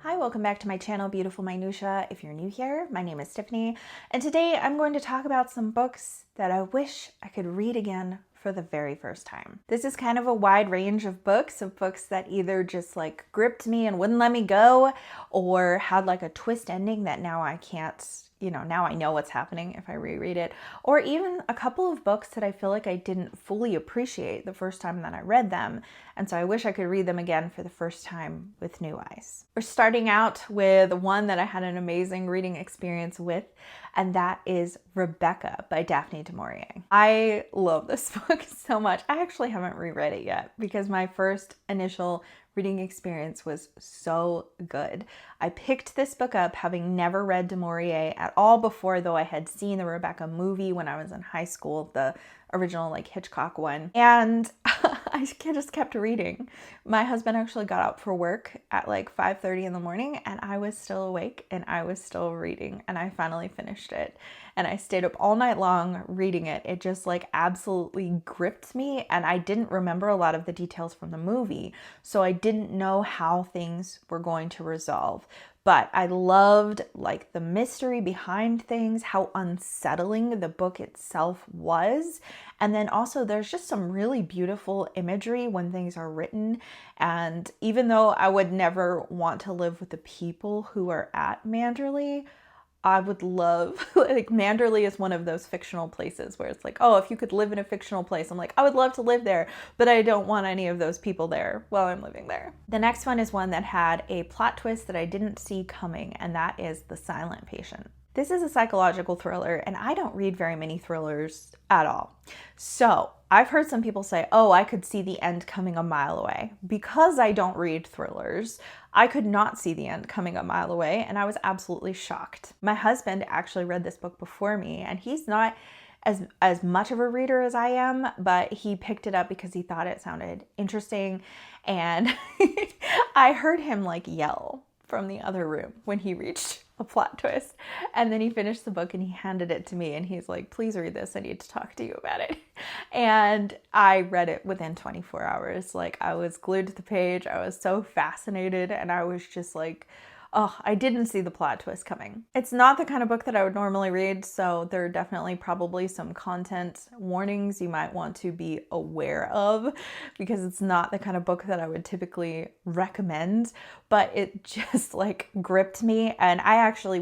Hi, welcome back to my channel, Beautiful Minutia. If you're new here, my name is Tiffany, and today I'm going to talk about some books that I wish I could read again for the very first time. This is kind of a wide range of books that either just like gripped me and wouldn't let me go, or had like a twist ending that now I can't, now I know what's happening if I reread it, or even a couple of books that I feel like I didn't fully appreciate the first time that I read them, and so I wish I could read them again for the first time with new eyes. We're starting out with one that I had an amazing reading experience with, and that is Rebecca by Daphne du Maurier. I love this book so much. I actually haven't reread it yet because my first initial reading experience was so good. I picked this book up having never read du Maurier at all before, though I had seen the Rebecca movie when I was in high school, the original like Hitchcock one. And I just kept reading. My husband actually got up for work at like 5:30 in the morning and I was still awake and I was still reading, and I finally finished it. And I stayed up all night long reading it. It just like absolutely gripped me, and I didn't remember a lot of the details from the movie, so I didn't know how things were going to resolve. But I loved like the mystery behind things, how unsettling the book itself was. And then also there's just some really beautiful imagery when things are written. And even though I would never want to live with the people who are at Manderley, I would love, like Manderley is one of those fictional places where it's like, oh, if you could live in a fictional place, I'm like, I would love to live there, but I don't want any of those people there while I'm living there. The next one is one that had a plot twist that I didn't see coming, and that is The Silent Patient. This is a psychological thriller, and I don't read very many thrillers at all. So I've heard some people say, oh, I could see the end coming a mile away. Because I don't read thrillers, I could not see the end coming a mile away, and I was absolutely shocked. My husband actually read this book before me, and he's not as much of a reader as I am, but he picked it up because he thought it sounded interesting, and I heard him like yell from the other room when he reached a plot twist. And then he finished the book and he handed it to me and he's like, please read this, I need to talk to you about it. And I read it within 24 hours. Like, I was glued to the page. I was so fascinated, and I was just like, oh, I didn't see the plot twist coming. It's not the kind of book that I would normally read, so there are definitely probably some content warnings you might want to be aware of, because it's not the kind of book that I would typically recommend, but it just like gripped me. And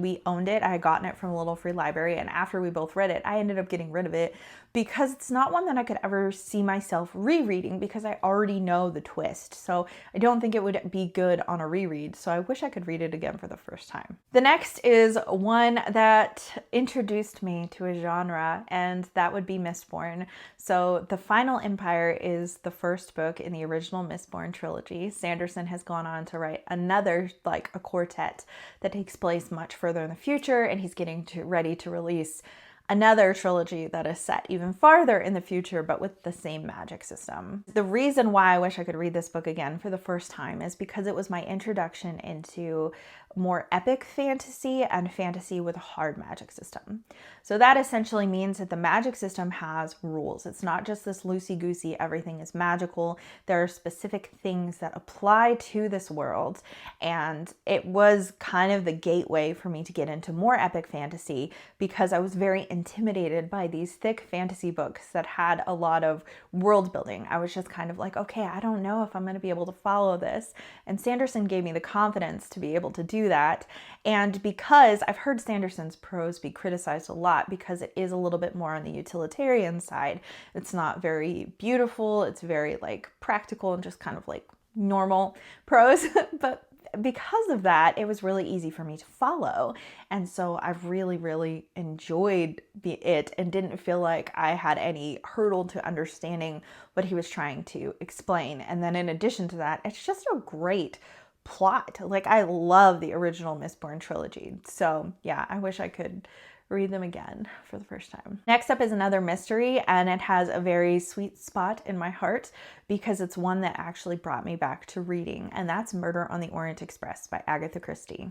we owned it. I had gotten it from a little free library, and after we both read it, I ended up getting rid of it because it's not one that I could ever see myself rereading because I already know the twist. So I don't think it would be good on a reread. So I wish I could read it again for the first time. The next is one that introduced me to a genre, and that would be Mistborn. So The Final Empire is the first book in the original Mistborn trilogy. Sanderson has gone on to write another, like a quartet that takes place much further in the future, and he's getting ready to release another trilogy that is set even farther in the future, but with the same magic system. The reason why I wish I could read this book again for the first time is because it was my introduction into more epic fantasy and fantasy with a hard magic system. So that essentially means that the magic system has rules. It's not just this loosey-goosey, everything is magical. There are specific things that apply to this world, and it was kind of the gateway for me to get into more epic fantasy because I was very intimidated by these thick fantasy books that had a lot of world building. I was just kind of like, okay, I don't know if I'm going to be able to follow this. And Sanderson gave me the confidence to be able to do that. And because I've heard Sanderson's prose be criticized a lot because it is a little bit more on the utilitarian side. It's not very beautiful. It's very like practical and just kind of like normal prose. But because of that, it was really easy for me to follow. And so I've really, really enjoyed it and didn't feel like I had any hurdle to understanding what he was trying to explain. And then in addition to that, it's just a great plot. Like, I love the original Mistborn trilogy. So yeah, I wish I could read them again for the first time. Next up is another mystery, and it has a very sweet spot in my heart because it's one that actually brought me back to reading, and that's Murder on the Orient Express by Agatha Christie.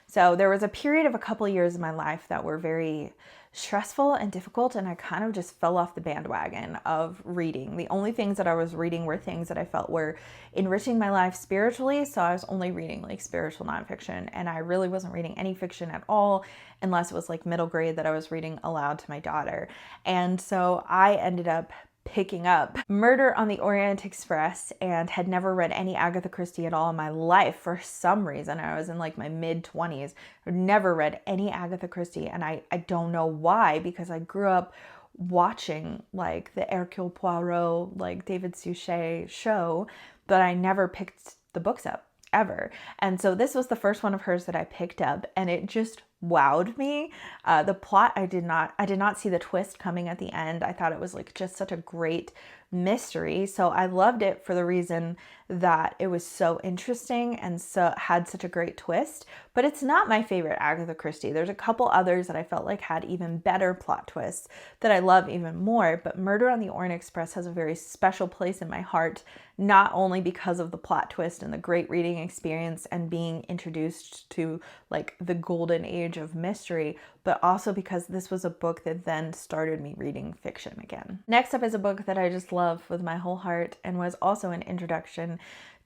So there was a period of a couple of years in my life that were very stressful and difficult, and I kind of just fell off the bandwagon of reading. The only things that I was reading were things that I felt were enriching my life spiritually, so I was only reading like spiritual nonfiction, and I really wasn't reading any fiction at all unless it was like middle grade that I was reading aloud to my daughter. And so I ended up picking up Murder on the Orient Express and had never read any Agatha Christie at all in my life for some reason. I was in like my mid-20s. I'd never read any Agatha Christie, and I don't know why, because I grew up watching like the Hercule Poirot, like David Suchet show, but I never picked the books up ever. And so this was the first one of hers that I picked up, and it just wowed me. The plot, I did not see the twist coming at the end. I thought it was like just such a great mystery. So I loved it for the reason that it was so interesting and so had such a great twist. But it's not my favorite Agatha Christie. There's a couple others that I felt like had even better plot twists that I love even more. But Murder on the Orient Express has a very special place in my heart, not only because of the plot twist and the great reading experience and being introduced to like the golden age of mystery, but also because this was a book that then started me reading fiction again. Next up is a book that I just love with my whole heart and was also an introduction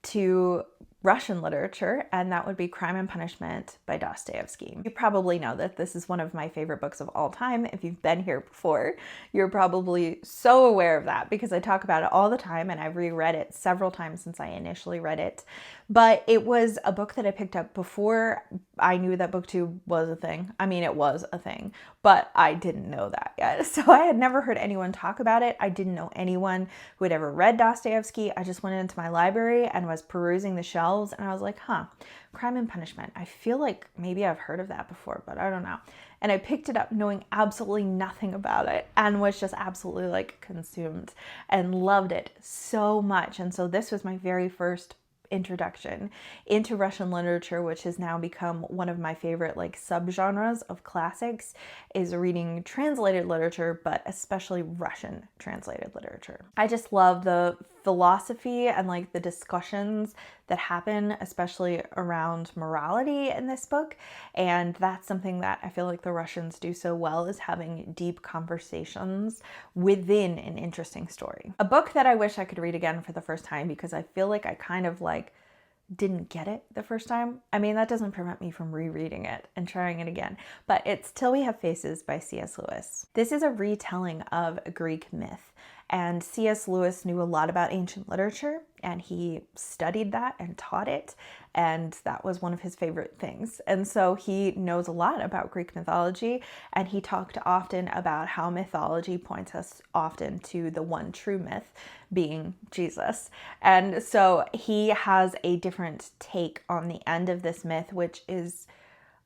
to Russian literature, and that would be Crime and Punishment by Dostoevsky. You probably know that this is one of my favorite books of all time. If you've been here before, you're probably so aware of that because I talk about it all the time, and I've reread it several times since I initially read it. But it was a book that I picked up before I knew that booktube was a thing. I mean, it was a thing, but I didn't know that yet. So I had never heard anyone talk about it. I didn't know anyone who had ever read Dostoevsky. I just went into my library and was perusing the shelves, and I was like, Crime and Punishment. I feel like maybe I've heard of that before, but I don't know. And I picked it up knowing absolutely nothing about it and was just absolutely like consumed and loved it so much. And so this was my very first introduction into Russian literature, which has now become one of my favorite like subgenres of classics, is reading translated literature, but especially Russian translated literature. I just love the philosophy and like the discussions that happen, especially around morality in this book. And that's something that I feel like the Russians do so well, is having deep conversations within an interesting story. A book that I wish I could read again for the first time because I feel like I kind of like didn't get it the first time. I mean, that doesn't prevent me from rereading it and trying it again, but it's Till We Have Faces by C.S. Lewis. This is a retelling of a Greek myth, and C.S. Lewis knew a lot about ancient literature, and he studied that and taught it, and that was one of his favorite things. And so he knows a lot about Greek mythology, and he talked often about how mythology points us often to the one true myth, being Jesus. And so he has a different take on the end of this myth, which is,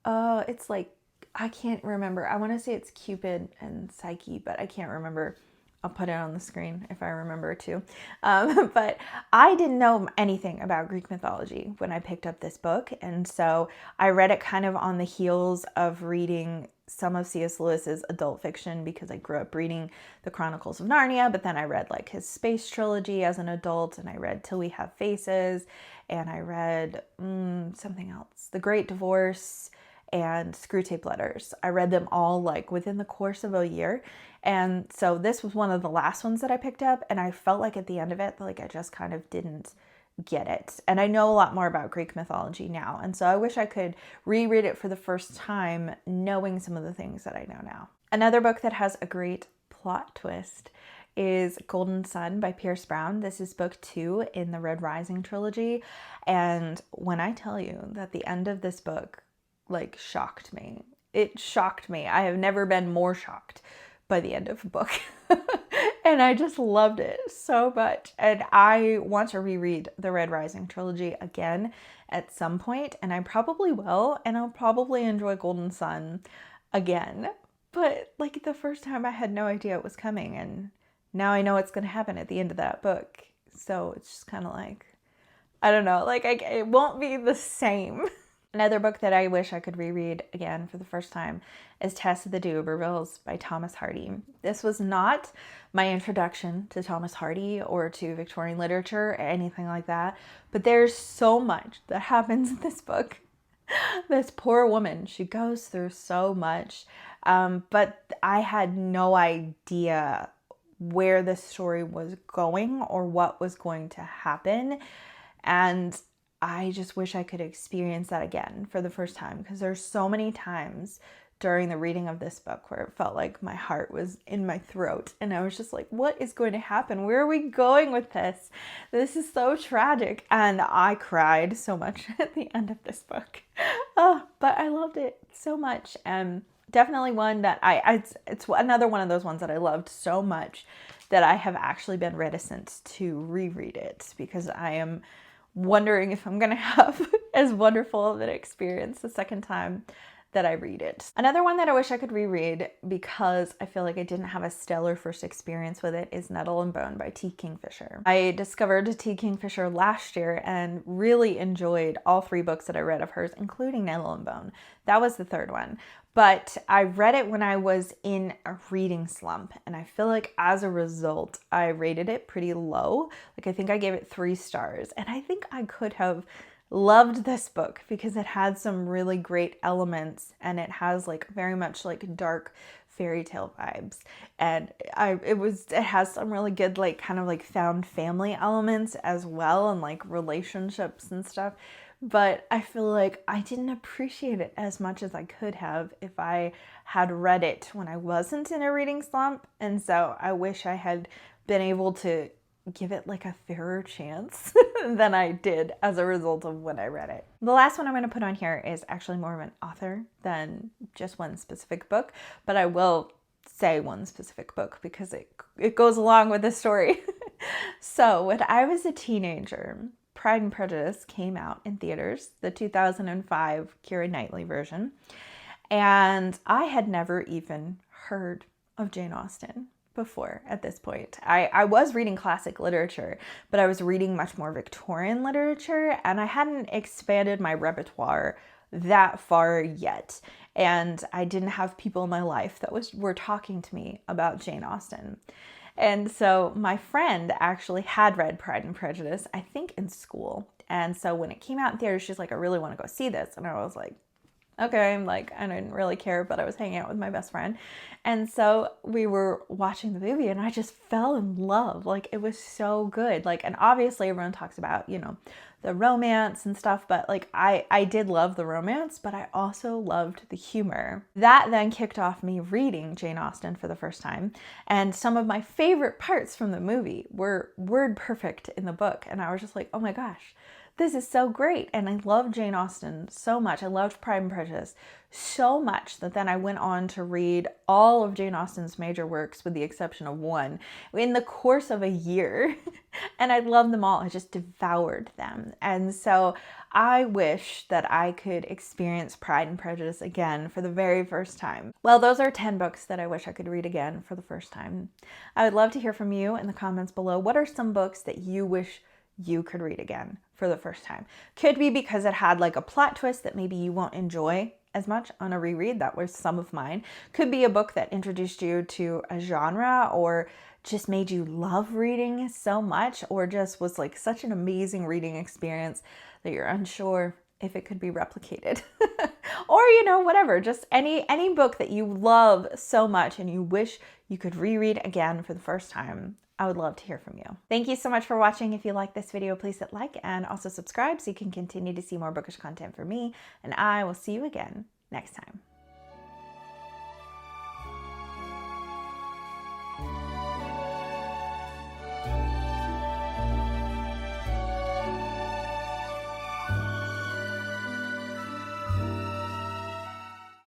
it's like, I can't remember. I want to say it's Cupid and Psyche, but I can't remember. I'll put it on the screen if I remember to. But I didn't know anything about Greek mythology when I picked up this book. And so I read it kind of on the heels of reading some of C.S. Lewis's adult fiction because I grew up reading the Chronicles of Narnia, but then I read like his space trilogy as an adult, and I read Till We Have Faces, and I read something else, The Great Divorce, and Screwtape Letters. I read them all like within the course of a year. And so this was one of the last ones that I picked up, and I felt like at the end of it, like I just kind of didn't get it. And I know a lot more about Greek mythology now, and so I wish I could reread it for the first time knowing some of the things that I know now. Another book that has a great plot twist is Golden Sun by Pierce Brown. This is book 2 in the Red Rising trilogy, and when I tell you that the end of this book like shocked me, it shocked me. I have never been more shocked by the end of a book. And I just loved it so much. And I want to reread the Red Rising trilogy again at some point, and I probably will, and I'll probably enjoy Golden Sun again. But like the first time I had no idea it was coming, and now I know what's going to happen at the end of that book. So it's just kind of like, I don't know, like it won't be the same. Another book that I wish I could reread again for the first time is Tess of the D'Urbervilles by Thomas Hardy. This was not my introduction to Thomas Hardy or to Victorian literature or anything like that, but there's so much that happens in this book. This poor woman, she goes through so much, but I had no idea where the story was going or what was going to happen, and I just wish I could experience that again for the first time, because there's so many times during the reading of this book where it felt like my heart was in my throat and I was just like, what is going to happen? Where are we going with this? This is so tragic. And I cried so much at the end of this book. Oh, but I loved it so much. And definitely one that it's another one of those ones that I loved so much that I have actually been reticent to reread it, because I am wondering if I'm going to have as wonderful of an experience the second time that I read it. Another one that I wish I could reread, because I feel like I didn't have a stellar first experience with it, is Nettle and Bone by T. Kingfisher. I discovered T. Kingfisher last year and really enjoyed all 3 books that I read of hers, including Nettle and Bone. That was the third one. But I read it when I was in a reading slump, and I feel like as a result, I rated it pretty low. Like, I think I gave it 3 stars, and I think I could have loved this book because it had some really great elements, and it has like very much like dark fairy tale vibes, and it has some really good like kind of like found family elements as well, and like relationships and stuff. But I feel like I didn't appreciate it as much as I could have if I had read it when I wasn't in a reading slump. And so I wish I had been able to give it like a fairer chance than I did as a result of when I read it. The last one I'm going to put on here is actually more of an author than just one specific book, but I will say one specific book because it goes along with the story. So when I was a teenager, Pride and Prejudice came out in theaters, the 2005 Keira Knightley version, and I had never even heard of Jane Austen before at this point. I was reading classic literature, but I was reading much more Victorian literature, and I hadn't expanded my repertoire that far yet. And I didn't have people in my life that were talking to me about Jane Austen. And so my friend actually had read Pride and Prejudice, I think in school. And so when it came out in theaters, she's like, I really want to go see this. And I was like, okay, like, I didn't really care, but I was hanging out with my best friend. And so we were watching the movie and I just fell in love. Like, it was so good. Like, and obviously everyone talks about, you know, the romance and stuff, but like I did love the romance, but I also loved the humor. That then kicked off me reading Jane Austen for the first time. And some of my favorite parts from the movie were word perfect in the book. And I was just like, oh my gosh, this is so great. And I loved Jane Austen so much. I loved Pride and Prejudice so much that then I went on to read all of Jane Austen's major works with the exception of one in the course of a year. And I loved them all. I just devoured them. And so I wish that I could experience Pride and Prejudice again for the very first time. Well, those are 10 books that I wish I could read again for the first time. I would love to hear from you in the comments below. What are some books that you wish you could read again for the first time? Could be because it had like a plot twist that maybe you won't enjoy as much on a reread. That was some of mine. Could be a book that introduced you to a genre or just made you love reading so much, or just was like such an amazing reading experience that you're unsure if it could be replicated. Or, you know, whatever, just any book that you love so much and you wish you could reread again for the first time. I would love to hear from you. Thank you so much for watching. If you like this video, please hit like and also subscribe so you can continue to see more bookish content from me, and I will see you again next time.